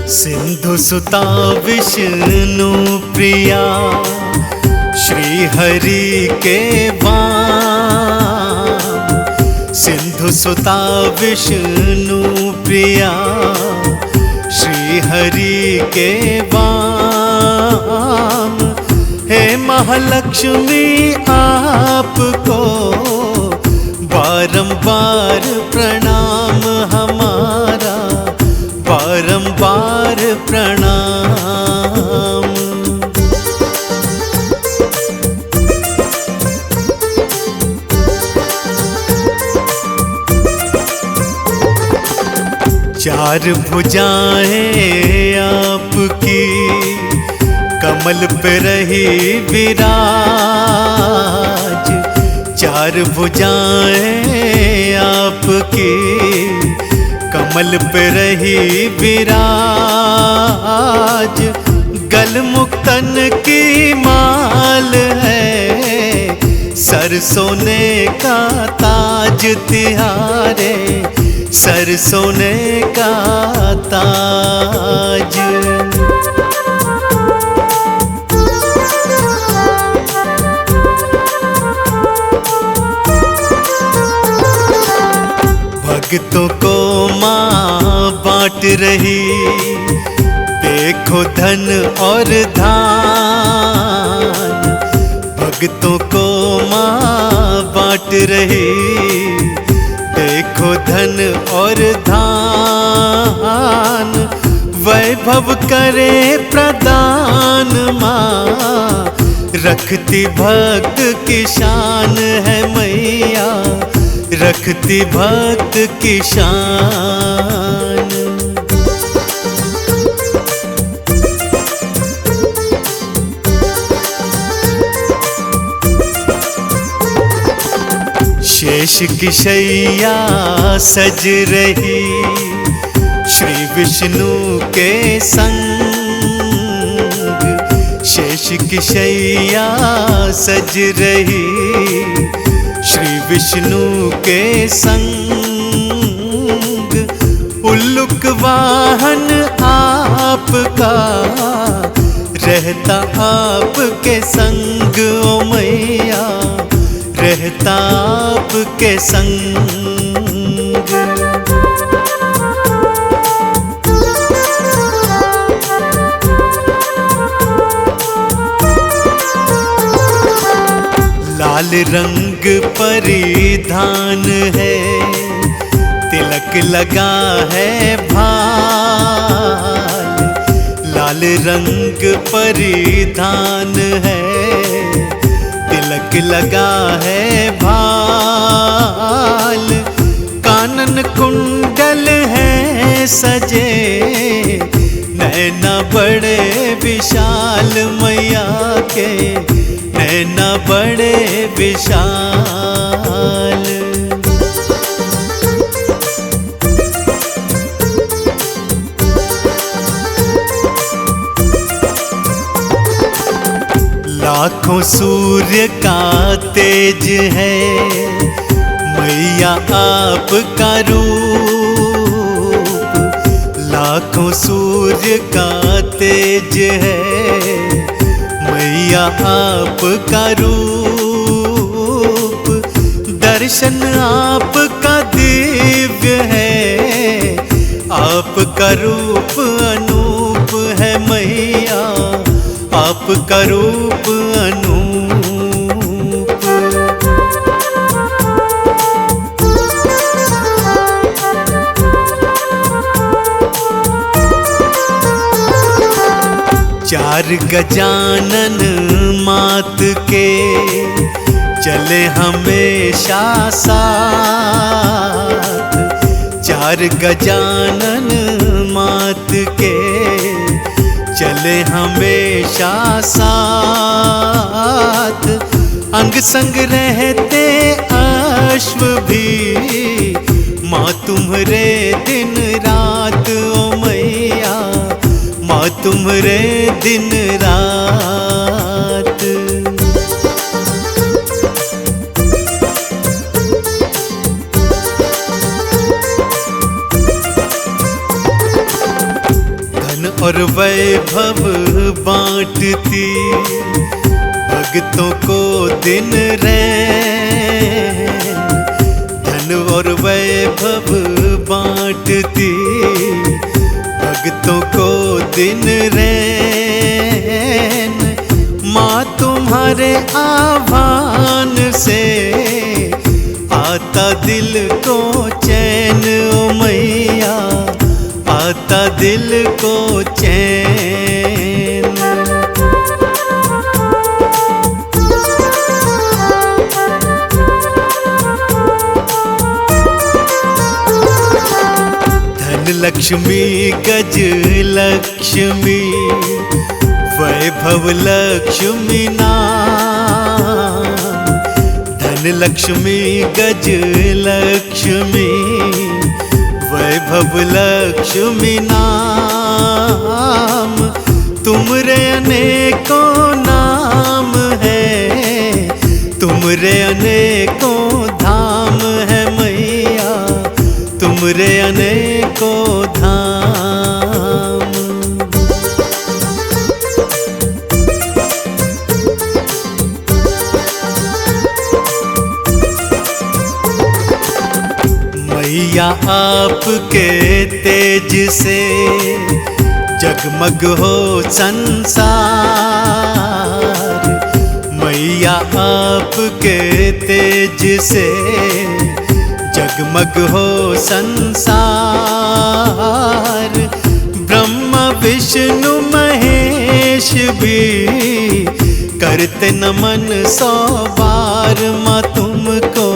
सिंधु सुता विष्णु प्रिया, श्री हरि के वाम। सिंधु सुता विष्णु प्रिया, श्री हरि के वाम। हे महालक्ष्मी आपको बारंबार प्रणाम हमारा, बारंबार प्रणाम। चार भुजाएं आपकी कमल पे रही विराज। चार भुजाएं आपकी कमल पे रही विराज। गल मुक्तन की माल है, सर सोने का ताज तिहारे, सर सोने का ताज। भक्तों को माँ बांट रही, देखो धन और धान। भक्तों को माँ बांट रही, देखो धन और धान। वैभव करे प्रदान माँ, रखती भक्त की शान है मैया, रखती भक्त की शान। शेष की शैया सज रही, श्री विष्णु के संग। शेष की शैया सज रही, श्री विष्णु के संग। उल्लुक वाहन आपका, रहता आपके संग ओ मैया, रहता आपके संग। लाल रंग परिधान है, तिलक लगा है भाल। लाल रंग परिधान है, तिलक लगा है भाल। कानन कुंडल है सजे, नैना बड़े विशाल मैया के, नैना बड़े विशाल। लाखों सूर्य का तेज है मैया आपका रूप। लाखों सूर्य का तेज है मैया आपका रूप। दर्शन आपका दिव्य है, आपका रूप अनूप है मैया, आपका रूप अनूप। चार गजानन मात के चले हमेशा साथ। चार गजानन मात के चले हमेशा साथ। अंग संग रहते अश्व भी, माँ तुम्हारे दिन रात ओ मैया, माँ तुम्हारे दिन रात। और वैभव बांटती, भक्तों को दिन रैन। धन और वैभव बांटती, भक्तों को दिन रैन। माँ तुम्हारे आह्वान से आता दिल को चैन, ओ मैया आता दिल को चैन। धन लक्ष्मी गज लक्ष्मी, वैभव लक्ष्मी नाम। धन लक्ष्मी गज लक्ष्मी, वैभव लक्ष्मी नाम। तुमरे अनेकों नाम है, तुमरे अनेकों धाम है मैया, तुमरे अनेकों धाम। मैया आपके तेज से जगमग हो संसार। मैया आपके तेज से जगमग हो संसार। ब्रह्मा विष्णु महेश भी करते नमन 100 बार। माँ तुमको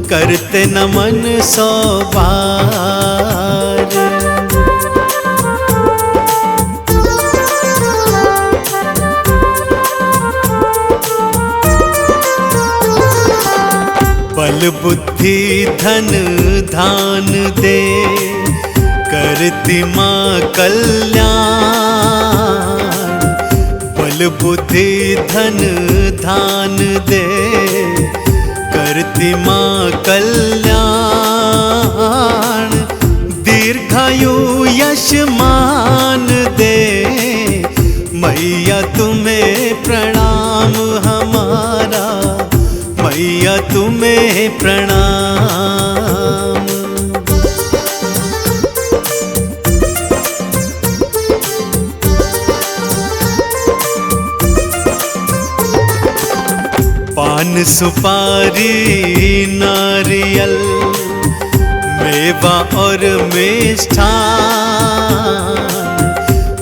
करते नमन 100 बार। बल बुद्धि धन धान दे, करती माँ कल्याण। बल बुद्धि धन धान दे, करती माँ कल्याण। दीर्घायु यश मान दे, मैया तुम्हें प्रणाम हमारा, मैया तुम्हें प्रणाम। पान सुपारी नारियल, मेवा और मिष्ठान।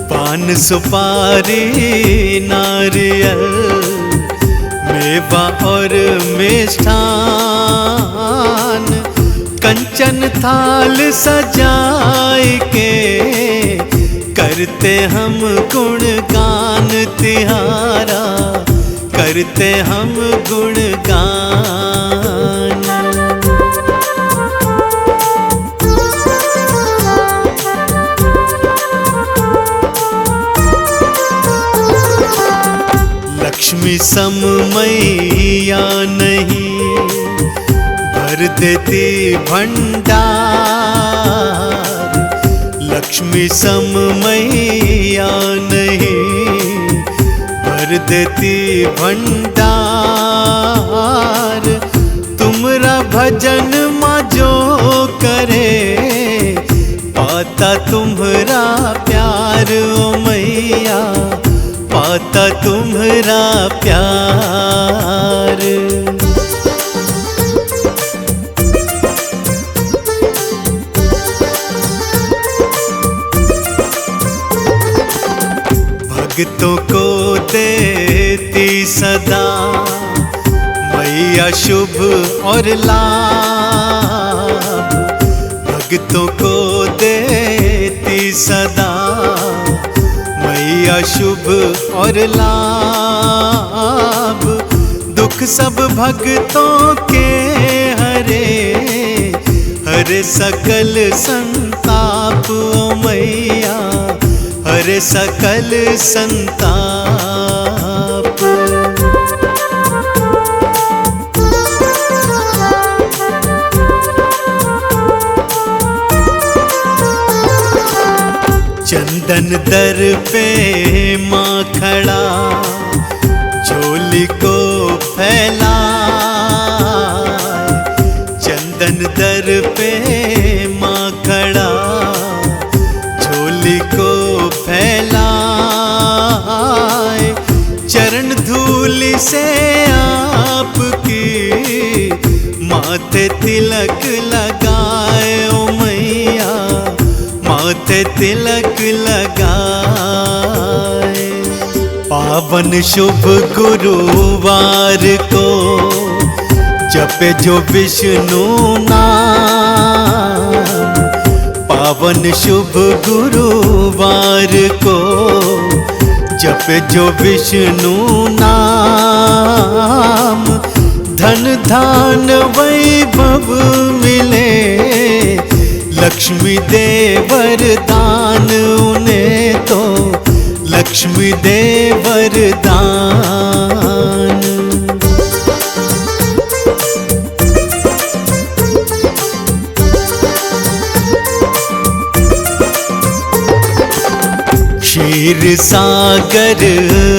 पान सुपारी नारियल, मेवा और मिष्ठान। कंचन थाल सजाए के, करते हम गुणगान तिहारा, करते हम गुणगान। लक्ष्मी सम मैया नहीं, भर देती भंडार। लक्ष्मी सम मैया नहीं, भर देती भंडार। तुमरा भजन माँ जो करे, पाता तुम्हरा प्यार ओ मैया, पाता तुम्हरा प्यार। भक्तों को देती सदा मैया शुभ और लाभ। भक्तों को देती सदा मैया शुभ और लाभ। दुख सब भक्तों के हरे, हरे सकल संताप ओ मैया, हरे सकल संताप। चंदन दर पे माँ खड़ा झोली को फैला, चंदन दर पे माँ खड़ा झोली को फैला, चरण धूलि से आपकी माथे तिलक लगाए ओ मैया, माथे तिलक लगाए। पावन शुभ गुरुवार को जपे जो विष्णु नाम, पावन शुभ गुरुवार को जपे जो विष्णु नाम, धन धान वैभव मिले, लक्ष्मी दे वरदान उन्हें तो, लक्ष्मी दे वरदान। क्षीर सागर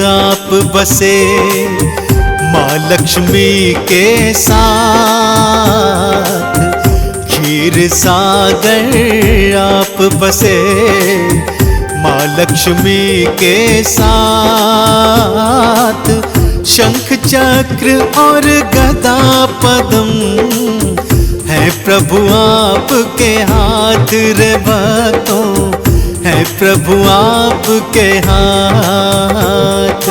आप बसे माँ लक्ष्मी के साथ, क्षीर सागर आप बसे माँ लक्ष्मी के साथ, शंख चक्र और गदा पद्म है प्रभु आपके हाथ रे भक्तों, है प्रभु आपके हाथ।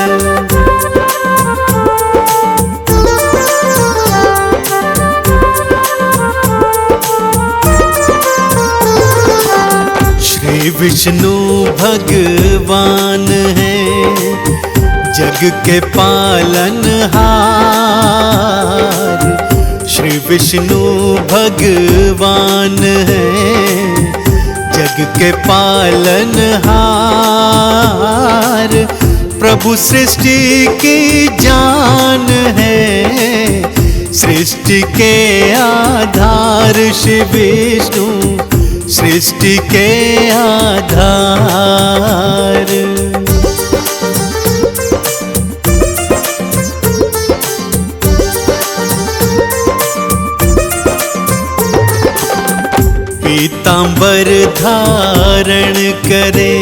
श्री विष्णु भगवान है जग के पालनहार, श्री विष्णु भगवान है जग के पालनहार, प्रभु सृष्टि की जान है, सृष्टि के आधार श्री विष्णु, सृष्टि के आधार। पीतांबर धारण करे,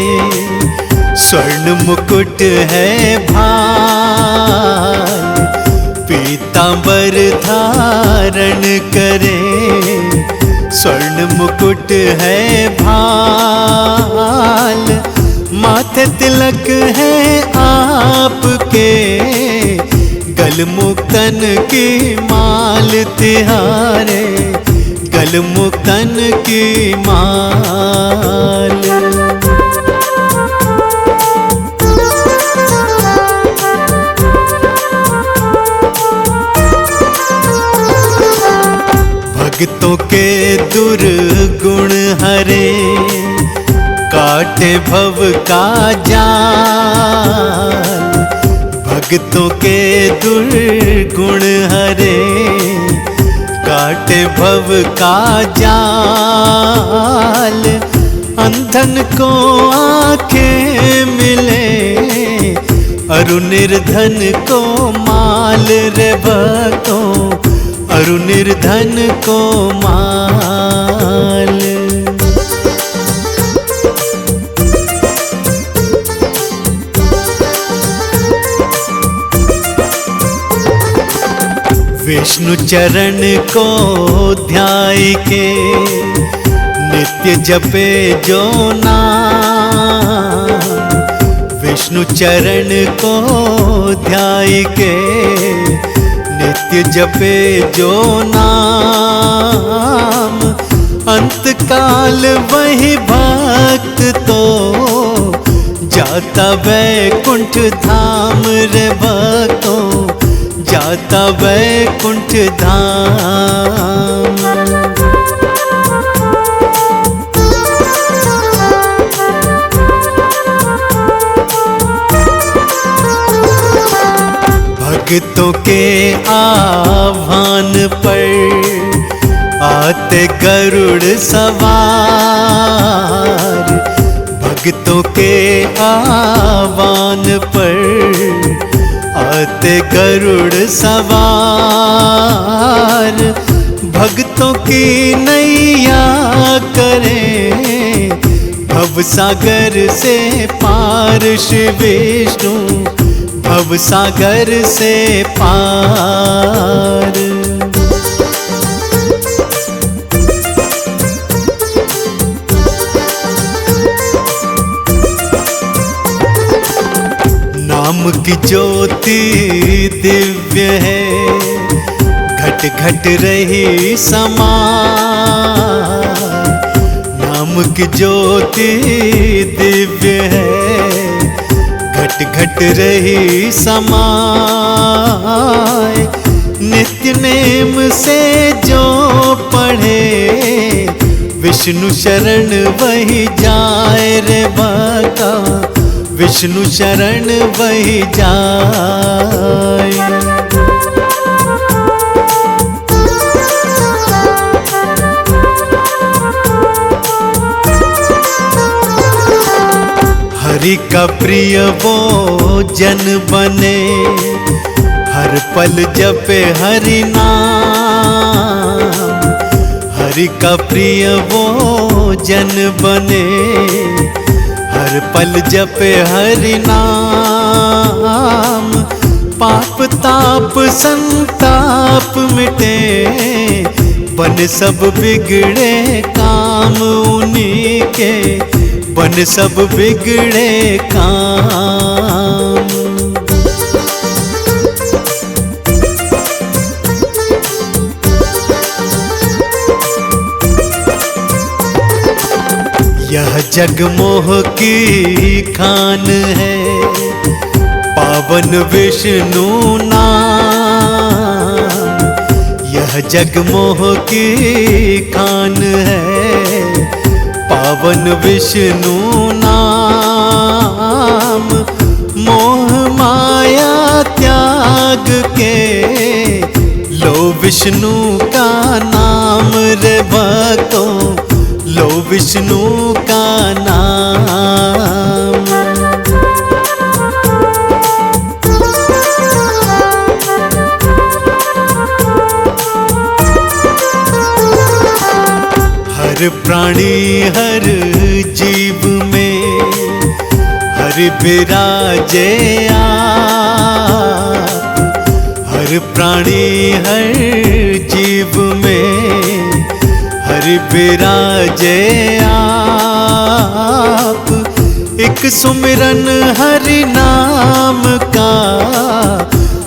स्वर्ण मुकुट है भाल, पीतांबर धारण करे, स्वर्ण मुकुट है भाल, माथे तिलक है आपके, गलमुक्तन की माल तिहारे, गलमुक्तन की माल। भक्तों के दुर्गुण हरे, काटे भव का जाल, भक्तों के दुर्गुण हरे, काटे भव का जाल, अंधन को आँखें मिले, अरु निर्धन को माल रे भक्तों, अरु निर्धन को माल। विष्णु चरण को ध्याय के नित्य जपे जो नाम, विष्णु चरण को ध्याय के नित्य जपे जो नाम, अंत काल वही भक्त तो जाता वैकुंठ धाम रे भक्तों, जाता वैकुंठ धाम। भक्तों के आह्वान पर आते गरुड़ सवार, भक्तों के आह्वान पर आते गरुड़ सवार, भक्तों की नैया करें भव सागर से पार। श्री विष्णु भव सागर से पार। नाम की ज्योति दिव्य है, घट घट रही समान। नाम की ज्योति दिव्य है, घट घट रही समाय। नित्य नेम से जो पढ़े विष्णु शरण वही जाए रे भक्ता, विष्णु शरण वही जाए। हरि का प्रिय वो जन बने, हर पल जपे हरि नाम। हरि का प्रिय वो जन बने, हर पल जपे हरि नाम। पाप ताप संताप मिटे, बन सब बिगड़े काम उन्हीं के, बन सब बिगड़े काम। यह जग मोह की खान है, पावन विष्णु नाम। यह जग मोह की खान है, पावन विष्णु नाम। मोह माया त्याग के लो विष्णु का नाम रे भक्तों, लो विष्णु का नाम। हर प्राणी हर जीव में हर विराजे आप। हर प्राणी हर जीव में हर विराजे आप। एक सुमिरन हरि नाम का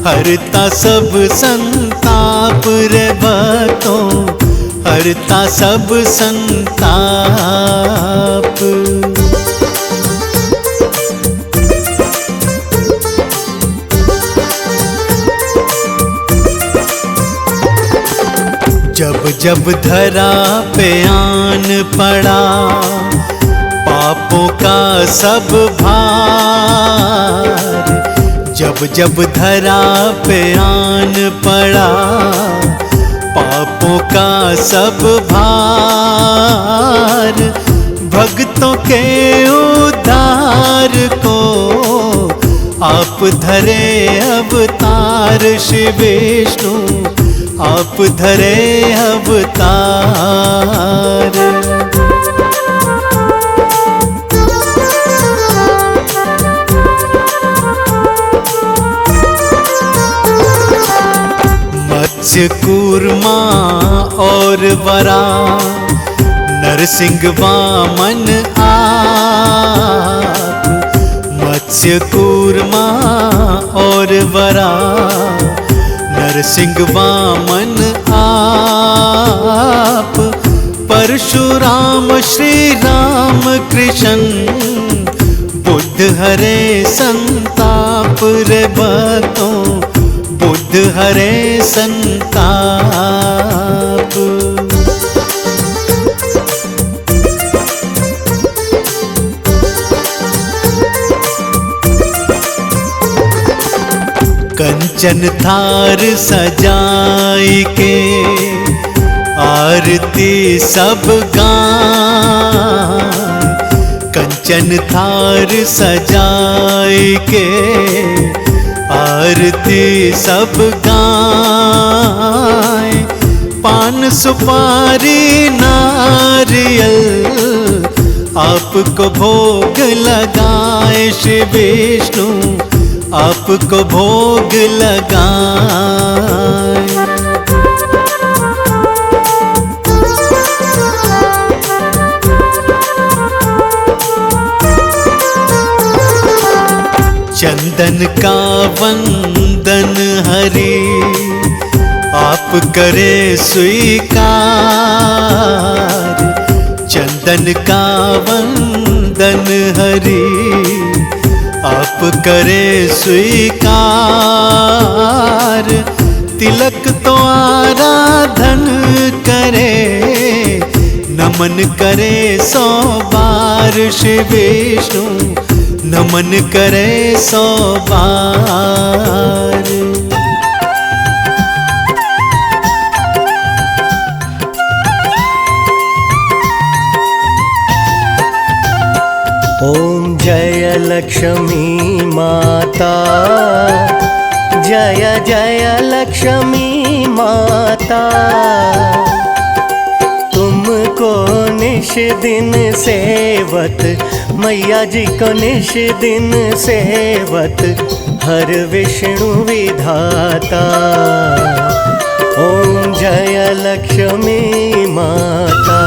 हरता सब संताप रे भक्तों, हरता सब संताप। जब जब धरा पे आन पड़ा, पापों का सब भार। जब जब धरा पे आन पड़ा, पापों का सब भार। भक्तों के उद्धार को आप धरे अवतार। श्री विष्णु आप धरे अवतार। मत्स्य कूर्मा और वरा, नरसिंह वामन आप। मत्स्य कूर्मा और वरा, नरसिंह वामन आप। परशुराम श्री राम कृष्ण, बुद्ध हरे संताप रे भक्तों, बुद्ध हरे संताप। कंचन थार सजाई के आरती सब गाय। कंचन थार सजाए के आरती सब गाय। पान सुपारी नारियल आपको भोग लगाए, श्री विष्णु आपको भोग लगाए। चंदन का वंदन हरि आप करे स्वीकार। चंदन का वंदन हरि आप करे स्वीकार। तिलक तो आराधन करे, नमन करे 100 बार, श्री विष्णु नमन करे 100 बार। ओम जय लक्ष्मी माता, जय जय लक्ष्मी माता। तुमको निश दिन सेवत, मैया जी को निश दिन सेवत, हर विष्णु विधाता। ओम जय लक्ष्मी माता।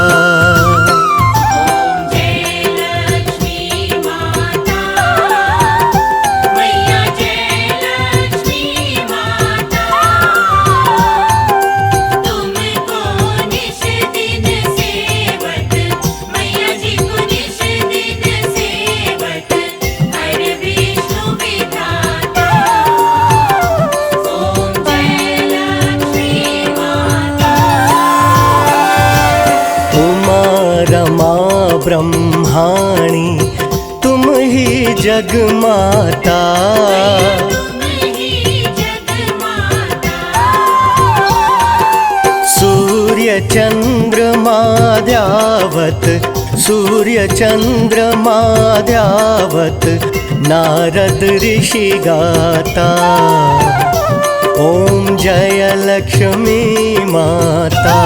ब्रह्माणी तुम ही जग माता। सूर्य चंद्रमा ध्यावत, सूर्य चंद्रमा ध्यावत, नारद ऋषि गाता। ओम जय लक्ष्मी माता।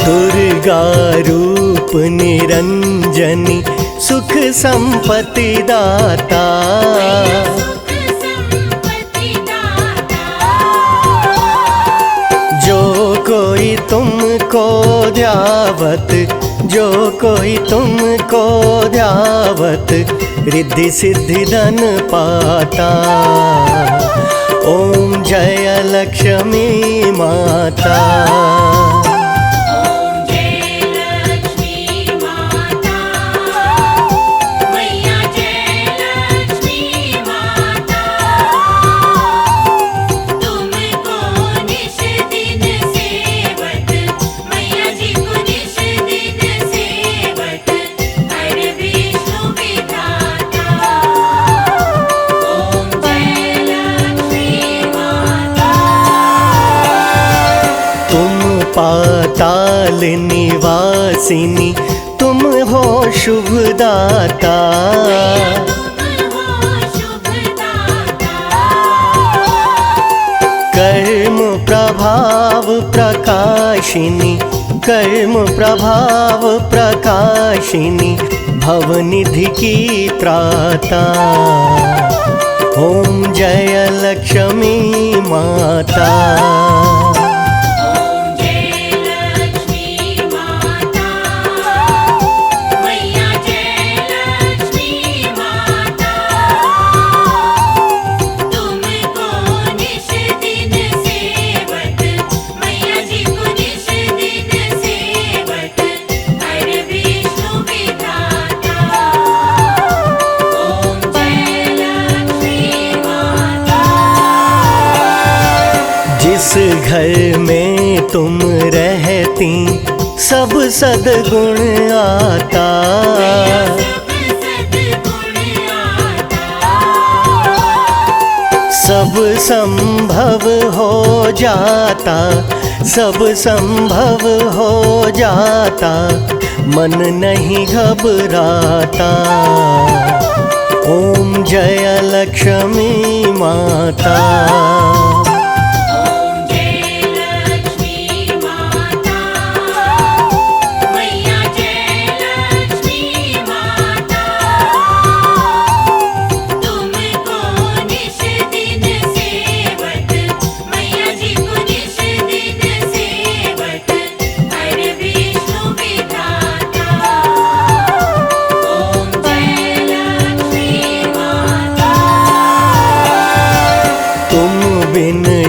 दुर्गा रूप निरंजनी सुख संपत्ति दाता। जो कोई तुमको ध्यावत, जो कोई तुमको ध्यावत, रिद्धि सिद्धि धन पाता। ओम जय लक्ष्मी माता। पाताल निवासिनी तुम हो शुभदाता। कर्म प्रभाव प्रकाशिनी, कर्म प्रभाव प्रकाशिनी, भवनिधि की त्राता। ओम जय लक्ष्मी माता। घर में तुम रहती सब सद्गुण आता। सब संभव हो जाता, सब संभव हो जाता, मन नहीं घबराता। ओम जय लक्ष्मी माता।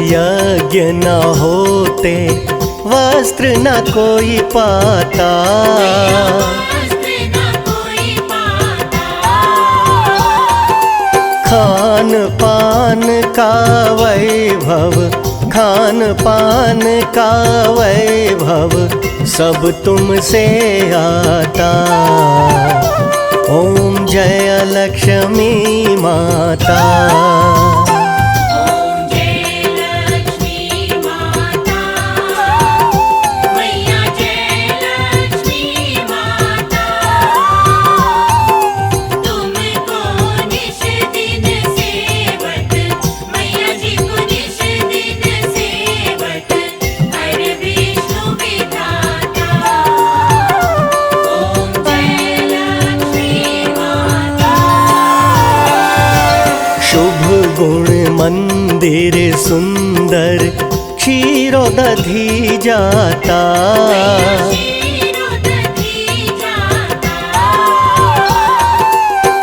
यज्ञ न होते वस्त्र न कोई पाता। खान पान का वैभव, खान पान का वैभव सब तुमसे आता। ओम जय लक्ष्मी माता। गुण मंदिर सुंदर क्षीरोदधि जाता।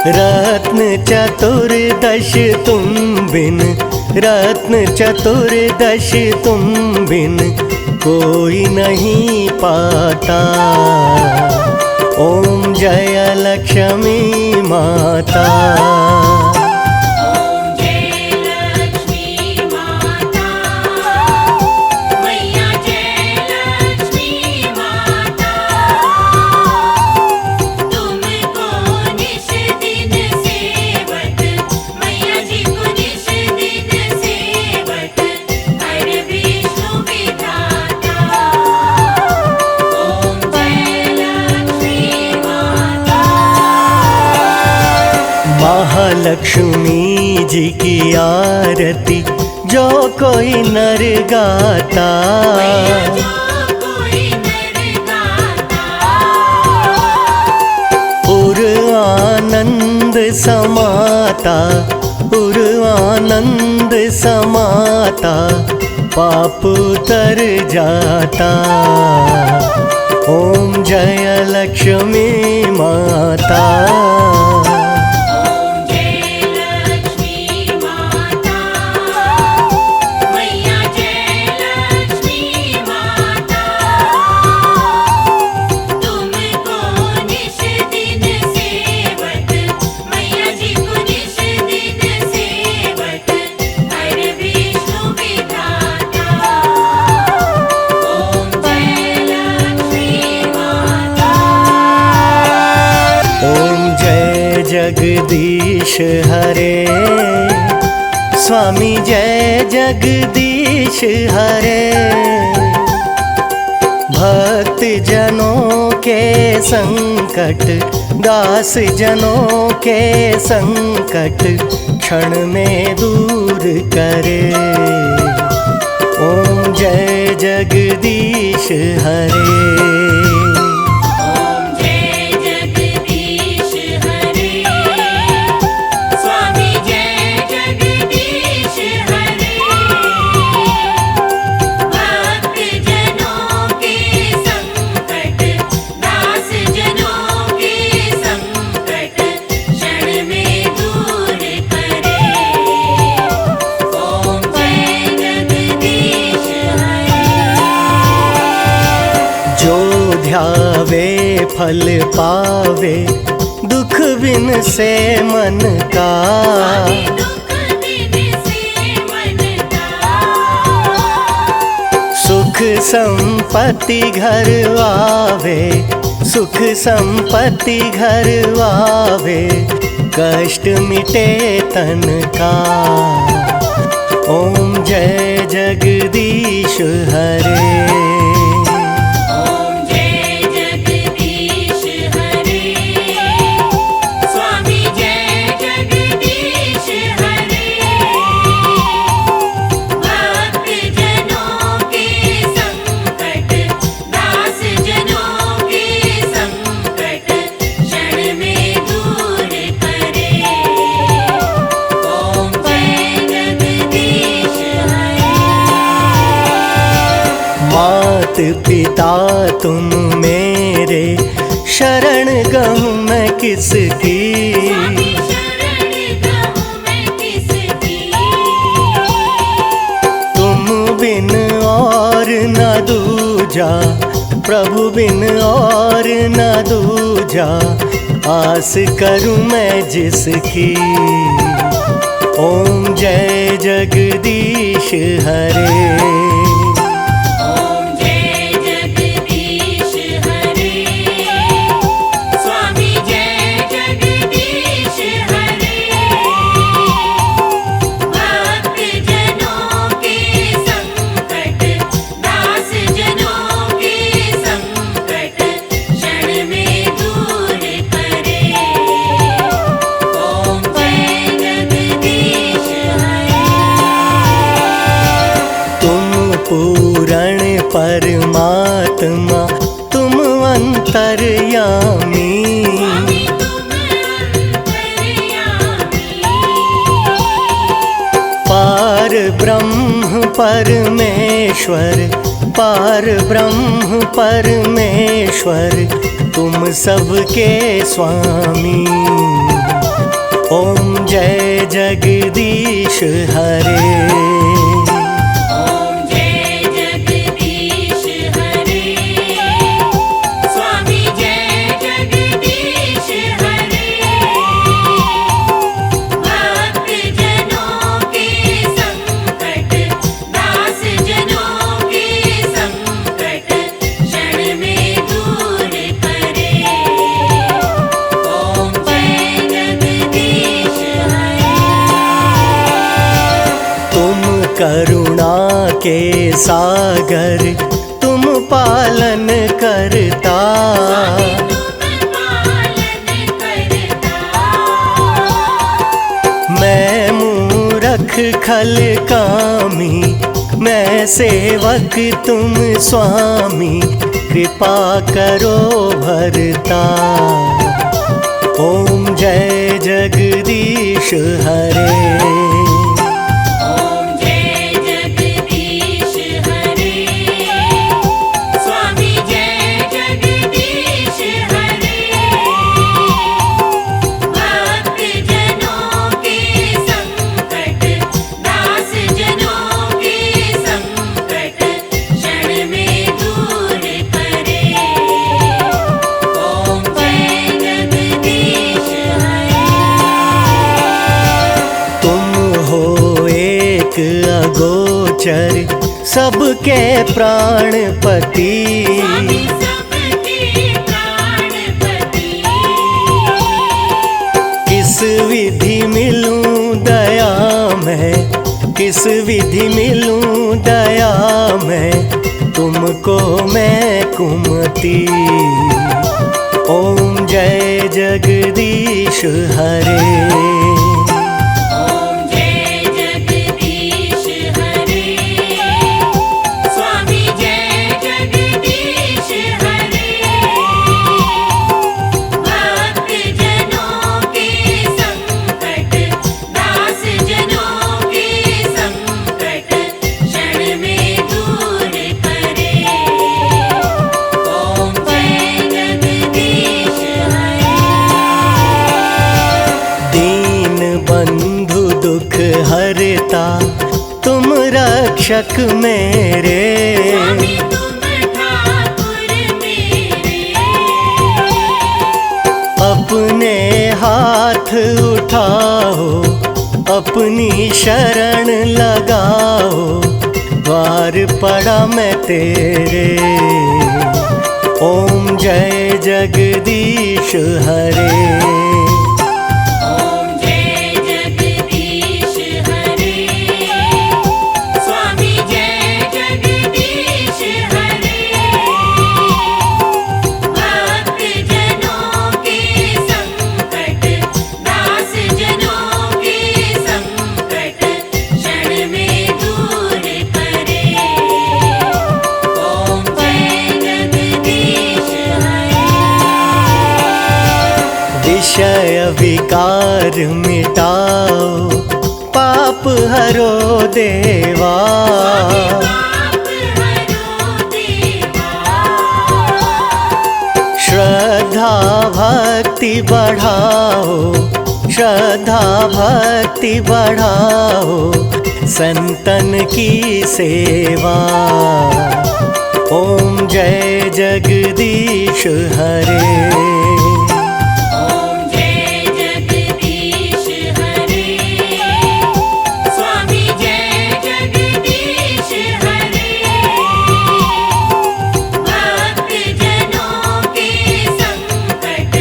रत्न चतुर्दश तुम बिन, रत्न चतुर्दश तुम बिन कोई नहीं पाता। ओम जय लक्ष्मी माता। महालक्ष्मी जी की आरती जो कोई नर गाता। उर आनंद समाता, उर आनंद समाता, पाप उतर जाता। ओम जय लक्ष्मी माता। जगदीश हरे, स्वामी जय जगदीश हरे। भक्त जनों के संकट, दास जनों के संकट क्षण में दूर करे। ओम जय जगदीश हरे। ध्यावे फल पावे, दुख बिन से मन का। संपत्ति घर आवे, सुख संपत्ति घर आवे, कष्ट मिटे तन का। ओम जय जगदीश हरे। मात पिता तुम मेरे, शरण गहूँ मैं किसकी। तुम बिन और न दूजा, प्रभु बिन और न दूजा, आस करूँ मैं जिसकी। ओम जय जगदीश हरे। पूरण परमात्मा तुम अंतर्यामी। पार ब्रह्म परमेश्वर, पार ब्रह्म परमेश्वर, तुम सबके स्वामी। ओम जय जगदीश हरे। करुणा के सागर तुम पालन करता। मैं मूरख खल कामी, मैं सेवक तुम स्वामी, कृपा करो भरता। ओम जय जगदीश हरे। अगोचर सबके प्राणपति, किस विधि मिलूं दया में, किस विधि मिलूं दया में, तुमको मैं कुमति। ओम जय जगदीश हरे। हरता तुम रक्षक मेरे, अपने हाथ उठाओ, अपनी शरण लगाओ, द्वार पड़ा मैं तेरे। ओम जय जगदीश हरे। ओम जय जगदीश हरे। स्वामी जय जगदीश हरे। भक्त जनों के संकट, दास जनों के संकट क्षण में दूर करे। ओम जय जगदीश हरे। विषय विकार मिटाओ, पाप हरो देवा। पाप हरो देवा। श्रद्धा भक्ति बढ़ाओ, श्रद्धा भक्ति बढ़ाओ, संतन की सेवा। ओम जय जगदीश हरे। ओम जय जगदीश हरे। स्वामी जय जगदीश हरे। भक्त जनों के संकट,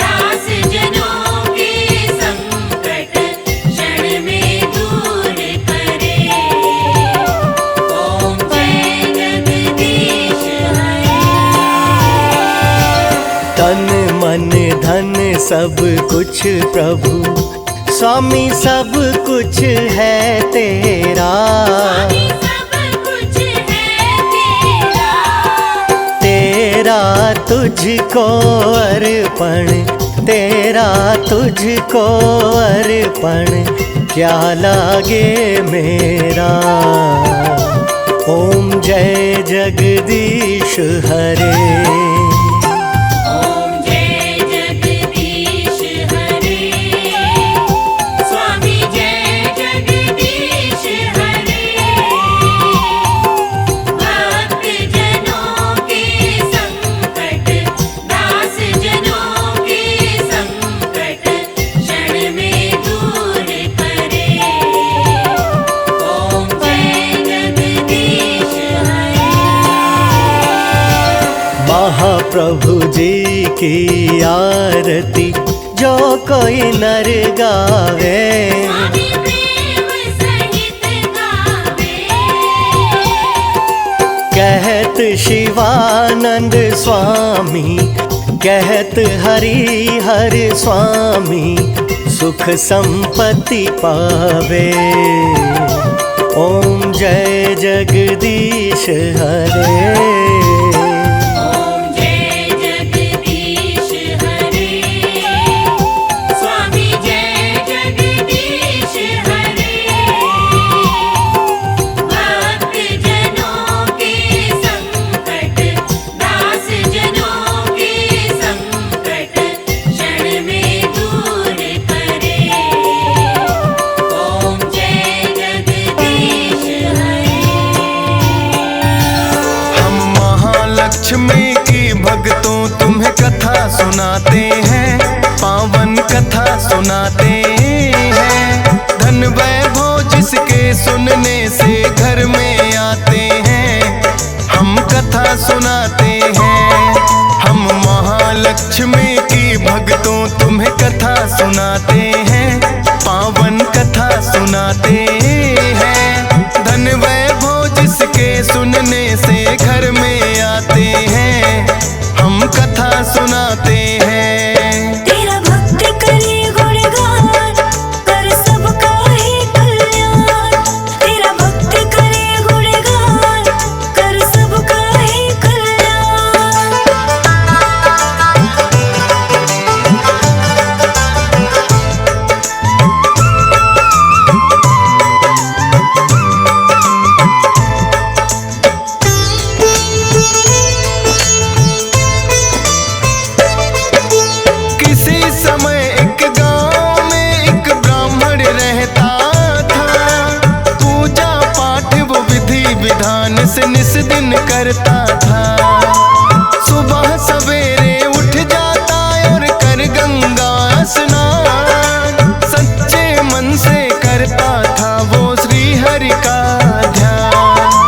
दास जनों के संकट क्षण में दूर करे। ओम जय जगदीश हरे। तन मन धन सब कुछ प्रभु, स्वामी सब कुछ है तेरा। स्वामी सब कुछ है तेरा। तेरा तुझको अर्पण, तेरा तुझको अर्पण, क्या लागे मेरा। ओम जय जगदीश हरे। ओम जय जगदीश हरे। स्वामी जय जगदीश हरे। भक्त जनों के संकट, दास जनों के संकट क्षण में दूर करे। ओम जय जगदीश हरे। महाप्रभु जी की आरती जो कोई नर गावे। स्वामी प्रेम सहित गावे। कहत शिवानंद स्वामी, कहत हरि हर स्वामी, सुख संपत्ति पावे। ओम जय जगदीश हरे। ओम जय जगदीश हरे। स्वामी जय जगदीश हरे। भक्त जनों के संकट, दास जनों के संकट क्षण में दूर करे। ओम जय जगदीश हरे। हम महालक्ष्मी की भक्तों तुम्हें कथा सुनाते हैं, पावन कथा सुनाते हैं। धन वैभव जिसके सुनने से घर में आते हैं, हम कथा सुनाते हैं। हम महालक्ष्मी की भक्तों तुम्हें कथा सुनाते हैं, पावन कथा सुनाते हैं। धन वैभव जिसके सुनने से घर में आते हैं, हम कथा सुनाते हैं। तेरा भक्त करे गुणगान, कर सबका ही कल्याण। तेरा भक्त करे गुणगान, कर सबका ही कल्याण। से निस दिन करता था। सुबह सवेरे उठ जाता और कर गंगा स्नान, सच्चे मन से करता था वो श्री हरि का ध्यान।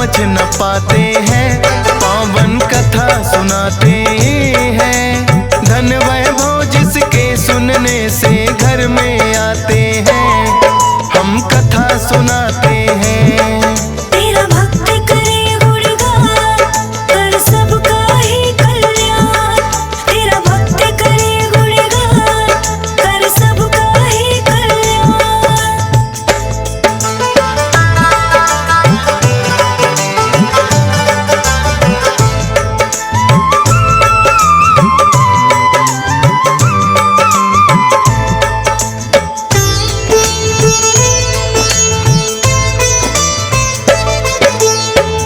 समझ न पाते हैं, पावन कथा सुनाते हैं। धन वैभव जिसके सुनने से घर में आते हैं, हम कथा सुनाते हैं। तेरा भक्त करे गुणगान, कर सबका ही कल्याण। तेरा भक्त करे गुणगान, कर सबका ही कल्याण।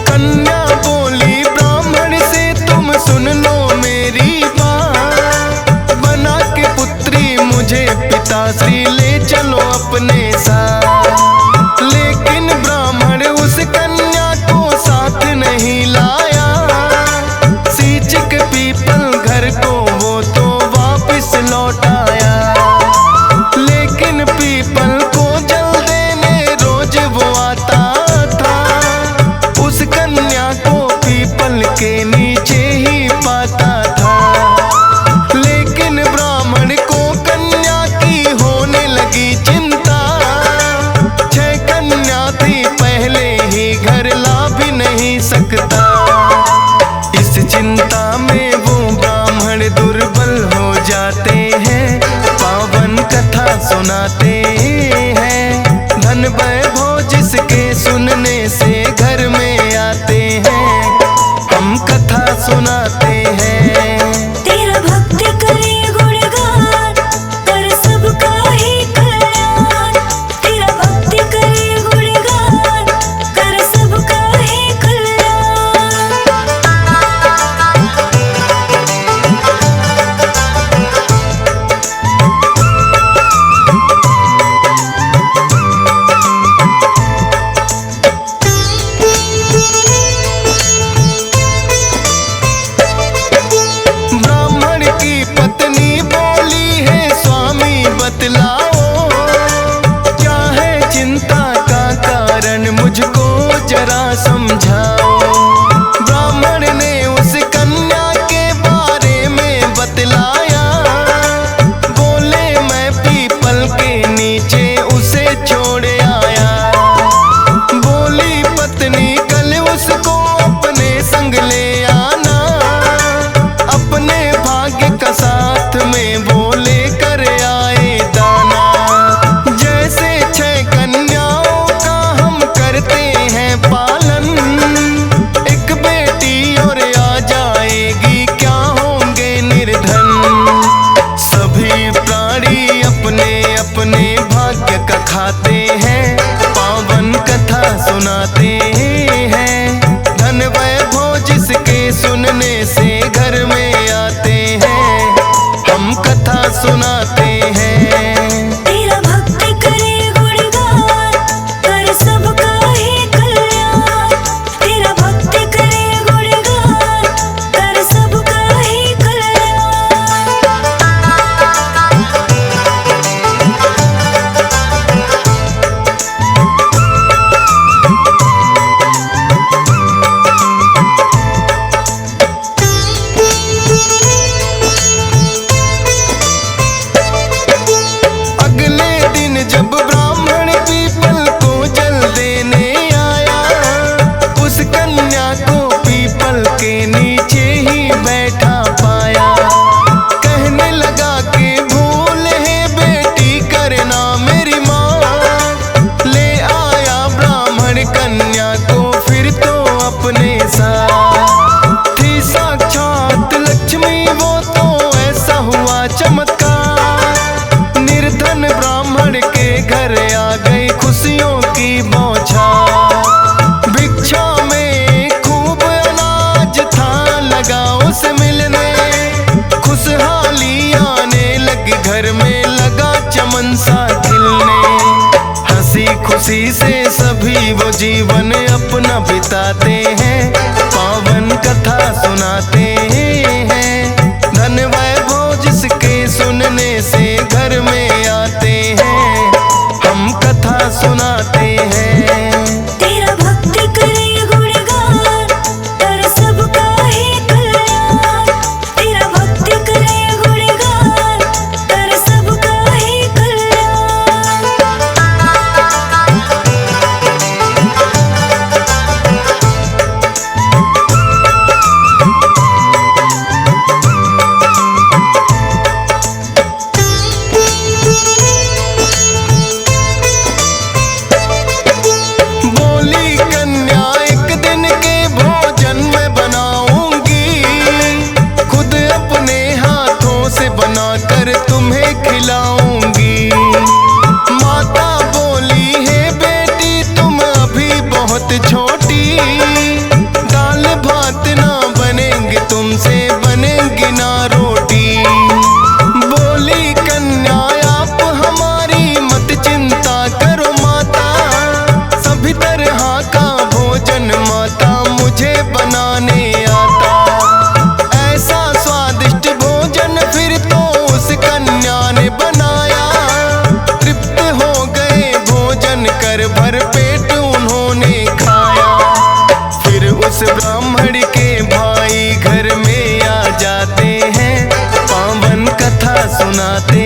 कन्या बोली ब्राह्मण से, तुम सुन लो मेरी बात। बना के पुत्री मुझे पिताश्री ले चलो अपने साथ। लेकिन ब्राह्मण उस कन्या को साथ नहीं लाया। सीचक पीपल घर को वो तो वापिस लौट आया। लेकिन पीपल को जल देने रोज वो आता था। उस कन्या को पीपल के नीचे ही पाता था। लेकिन ब्राह्मण को कन्या की होने लगी चिंता। 6 कन्या थी पहले ही, घर ला भी नहीं सकता। इस चिंता में वो ब्राह्मण दुर्बल हो जाते हैं, पावन कथा सुनाते हैं। धन वैभव जिसके सुनने से घर में आते हैं, हम कथा सुनाते हैं। तेरा भक्त करे गुणगान, कर सबका ही कल्याण। तेरा भक्त करे गुणगान, कर सबका ही कल्याण। ब्राह्मण की पत्नी बोली है, स्वामी बतलाओ, क्या है चिंता का कारण मुझको जरा समझाओ। ब्राह्मण ने उस कन्या के बारे में बतलाया। बोले मैं पीपल के नीचे उसे छोड़ आया। बोली पत्नी कल उसको अपने संग ले आना। अपने भाग्य का साथ में वो लेकर आए दाना। जैसे 6 कन्याओं का हम करते हैं पालन, एक बेटी और आ जाएगी, क्या होंगे निर्धन। सभी प्राणी अपने अपने भाग्य का खाते हैं, पावन कथा सुनाते हैं। धन वैभव जिसके सुनने से घर में आते हैं, हम कथा सुनाते हैं। तेरा भक्त करे गुणगान, कर सबका ही कल्याण। तेरा भक्त करे गुणगान, कर सबका ही कल्याण। अगले दिन जब ब्राह्मण पीपल को जल देने आया, उस कन्या को पीपल के नीचे ही बैठा पाया। कहने लगा कि भूल है बेटी करना मेरी माँ। ले आया ब्राह्मण कन्या को फिर तो अपने साथ। थी साक्षात लक्ष्मी वो तो, ऐसा हुआ चमत्कार। निर्धन ब्राह्मण के घर आ गई खुशियों की बौछार। भिक्षा में खूब अनाज था, लगा उसे मिलने। खुशहाली आने लगी घर में, लगा चमन सा खिलने। हंसी खुशी से सभी वो जीवन अपना बिताते हैं, पावन कथा सुनाते हैं। धन वैभव जिसके सुनने से घर में आते हैं, हम कथा सुनाते हैं। तेरा भक्त करे गुणगान, बहुत छोटी। दाल भात ना बनेंगे तुमसे, बनेंगी ना रोटी। बोली कन्या आप हमारी मत चिंता करो माता, सभी तरह का भोजन माता मुझे बनाने आता। ऐसा स्वादिष्ट भोजन फिर तो उस कन्या ने बनाया। तृप्त हो गए भोजन कर, भर पेट उन्होंने खाया। फिर उस ब्राह्मण के भाई घर में आ जाते हैं, पावन कथा सुनाते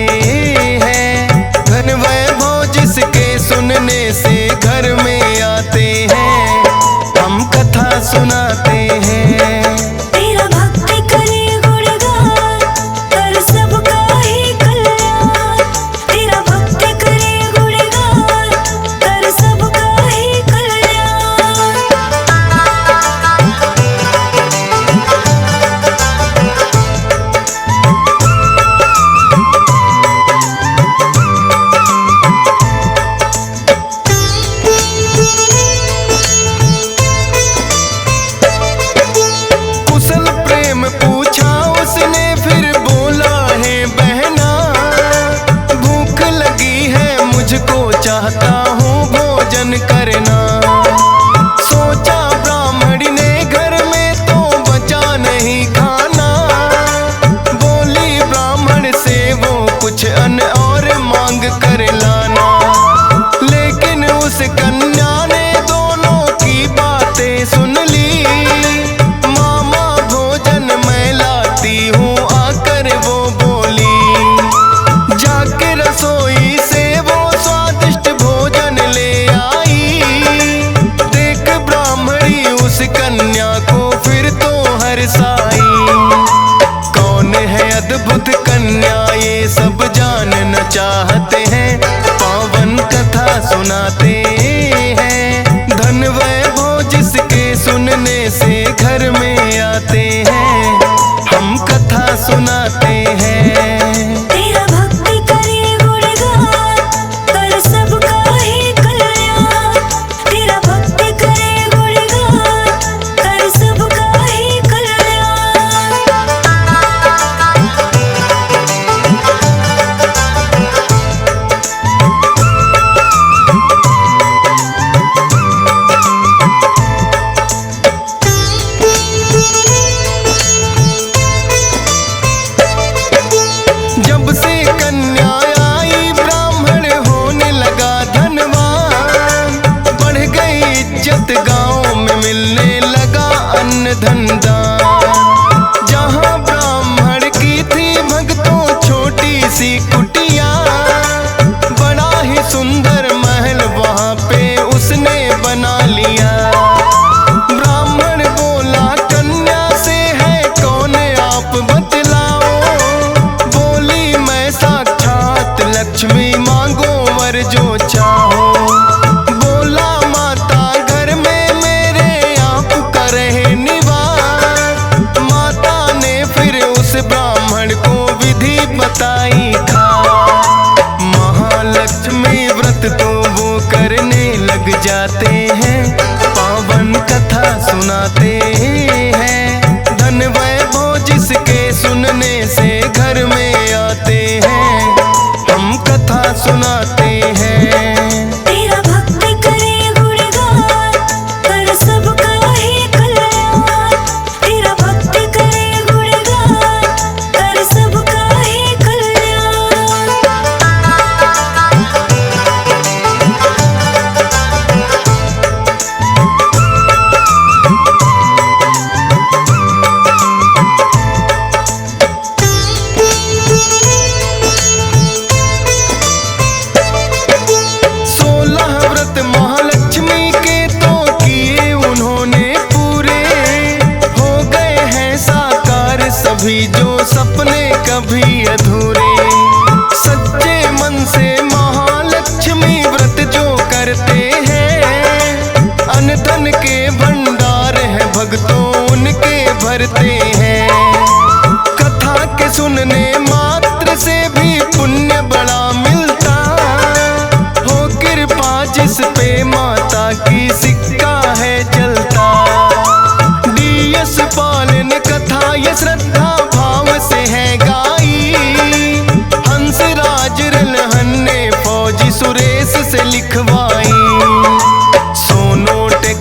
हैं। धन वैभव जिसके सुनने से घर में आते हैं, हम कथा सुनाते हैं। तेरा भक्ति करे गुणगान, कर सबका ही कल्याण। तेरा भक्ति करे गुणगान, कर सबका ही कल्याण। कुशल प्रेम पूछा उसने, फिर बोला है बहना, भूख लगी है मुझको, चाहता हूँ भोजन करना। सोचा ब्राह्मणी ने घर में तो बचा नहीं खाना। बोली ब्राह्मण से वो कुछ अन्न और मांग कर लाना। लेकिन उस कन्या ने दोनों की बातें सुन ली। मामा भोजन मैं लाती हूँ आकर वो बोली। जाके रसोई से वो स्वादिष्ट भोजन ले आई। देख ब्राह्मणी उस कन्या को फिर तो हर्षाई। कौन है अद्भुत कन्या ये सब जानना चाहते हैं, पावन कथा सुनाते हैं। धन वैभव जिसके सुनने से घर में आते हैं, हम कथा सुनाते हैं। तेरा भक्ति करे गुणगान, कर सबका ही कल्याण। तेरा भक्ति करे गुणगान, कर सबका ही कल्याण। जब से कन्या आई ब्राह्मण होने लगा धनवान। बढ़ गई इज्जत गांव में, मिलने लगा अन्न धन दान। जहां ब्राह्मण की थी भक्तों छोटी सी कुटिया, बड़ा ही सुंदर महल वहां पे उसने बना लिया। ब्राह्मण बोला कन्या से है कौन आप बतलाओ। बोली मैं साक्षात लक्ष्मी, मांगो वर जो चाहो। बोला माता घर में मेरे आपका रहे निवास। माता ने फिर उस ब्राह्मण को विधि बताई खा। महालक्ष्मी व्रत तो वो करने लग जाते हैं, पावन कथा सुनाते हैं। धन वैभव जिसके सुनने से घर में आते हैं, हम कथा सुनाते हैं। तेरा भक्ति करे गुणगान, कर सबका ही कल्याण। तेरा भक्ति करे गुणगान, कर सबका ही कल्याण। भी जो सपने कभी अधूरे। सच्चे मन से महालक्ष्मी व्रत जो करते हैं, अन्न धन के भंडार है भक्तों उनके भरते हैं। कथा के सुनने मात्र से भी पुण्य बड़ा मिलता, हो कृपा जिस पे माता की सिक्का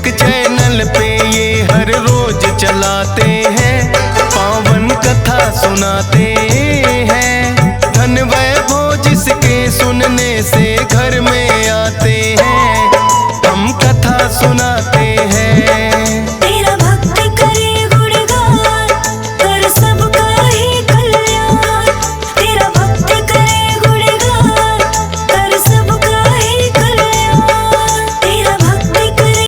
म्यूजिक चैनल पे ये हर रोज चलाते हैं, पावन कथा सुनाते